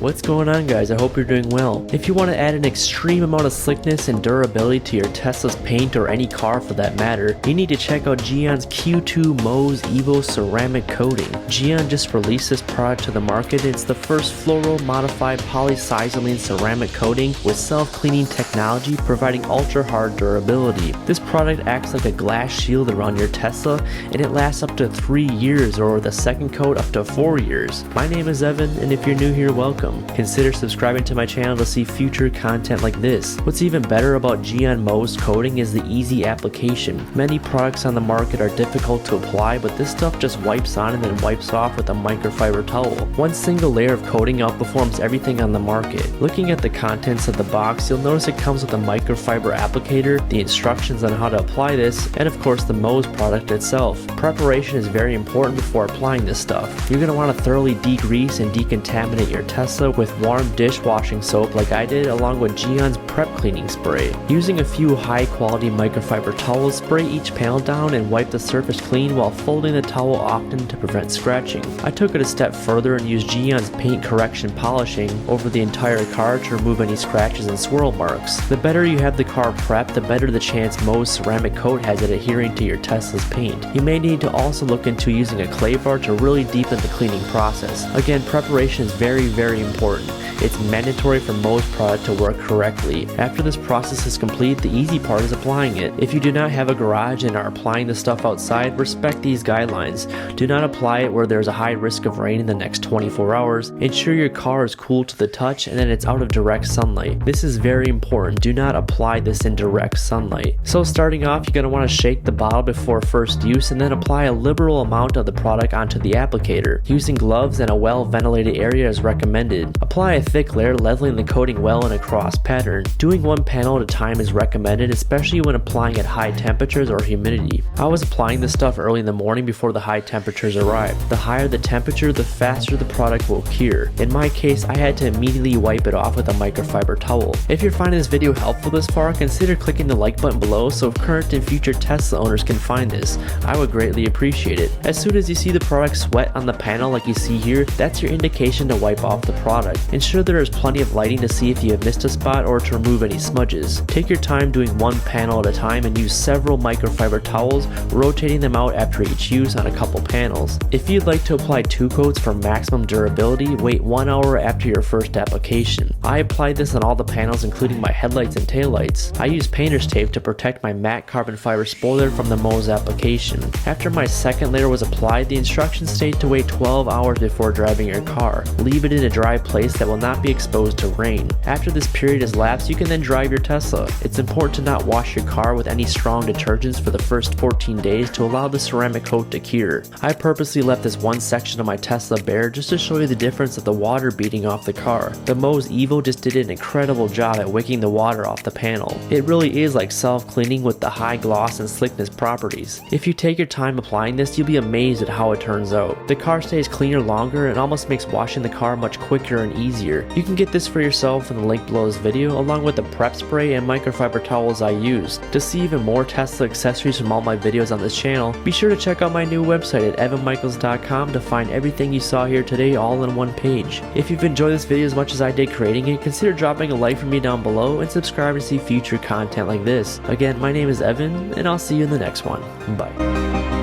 What's going on, guys? I hope you're doing well. If you want to add an extreme amount of slickness and durability to your Tesla's paint or any car for that matter, you need to check out Gyeon's Q2 Mohs EVO ceramic coating. Gyeon just released this product to the market. It's the first fluoro modified polysilicone ceramic coating with self-cleaning technology providing ultra hard durability. This product acts like a glass shield around your Tesla and it lasts up to 3 years, or the second coat up to 4 years. My name is Evan, and if you're new here, welcome. Consider subscribing to my channel to see future content like this. What's even better about Gyeon Mohs coating is the easy application. Many products on the market are difficult to apply, but this stuff just wipes on and then wipes off with a microfiber towel. One single layer of coating outperforms everything on the market. Looking at the contents of the box, you'll notice it comes with a microfiber applicator, the instructions on how to apply this, and of course the Mohs product itself. Preparation is very important before applying this stuff. You're going to want to thoroughly degrease and decontaminate your Tesla with warm dishwashing soap like I did, along with Gyeon's prep cleaning spray. Using a few high quality microfiber towels, spray each panel down and wipe the surface clean while folding the towel often to prevent scratching. I took it a step further and used Gyeon's paint correction polishing over the entire car to remove any scratches and swirl marks. The better you have the car prepped, the better the chance Mohs ceramic coat has at adhering to your Tesla's paint. You may need to also look into using a clay bar to really deepen the cleaning process. Again, preparation is very important. It's mandatory for Mohs product to work correctly. After this process is complete, the easy part is applying it. If you do not have a garage and are applying the stuff outside, respect these guidelines. Do not apply it where there's a high risk of rain in the next 24 hours. Ensure your car is cool to the touch and that it's out of direct sunlight. This is very important. Do not apply this in direct sunlight. So starting off, you're going to want to shake the bottle before first use and then apply a liberal amount of the product onto the applicator. Using gloves and a well ventilated area is recommended. Apply a thick layer, leveling the coating well in a cross pattern. Doing one panel at a time is recommended, especially when applying at high temperatures or humidity. I was applying this stuff early in the morning before the high temperatures arrived. The higher the temperature, the faster the product will cure. In my case, I had to immediately wipe it off with a microfiber towel. If you're finding this video helpful this far, consider clicking the like button below so current and future Tesla owners can find this. I would greatly appreciate it. As soon as you see the product sweat on the panel like you see here, that's your indication to wipe off the product. Ensure there is plenty of lighting to see if you have missed a spot or to remove any smudges. Take your time doing one panel at a time and use several microfiber towels, rotating them out after each use on a couple panels. If you'd like to apply 2 coats for maximum durability, wait 1 hour after your first application. I applied this on all the panels including my headlights and taillights. I used painter's tape to protect my matte carbon fiber spoiler from the Mohs application. After my second layer was applied, the instructions state to wait 12 hours before driving your car. Leave it in a dry place that will not be exposed to rain. After this period has lapsed, you can then drive your Tesla. It's important to not wash your car with any strong detergents for the first 14 days to allow the ceramic coat to cure. I purposely left this one section of my Tesla bare just to show you the difference of the water beating off the car. The Mohs EVO just did an incredible job at wicking the water off the panel. It really is like self-cleaning with the high gloss and slickness properties. If you take your time applying this, you'll be amazed at how it turns out. The car stays cleaner longer and almost makes washing the car much quicker and easier. You can get this for yourself in the link below this video, along with the prep spray and microfiber towels I used. To see even more Tesla accessories from all my videos on this channel, be sure to check out my new website at evanmichaels.com to find everything you saw here today all in one page. If you've enjoyed this video as much as I did creating it, consider dropping a like for me down below and subscribe to see future content like this. Again, my name is Evan, and I'll see you in the next one. Bye.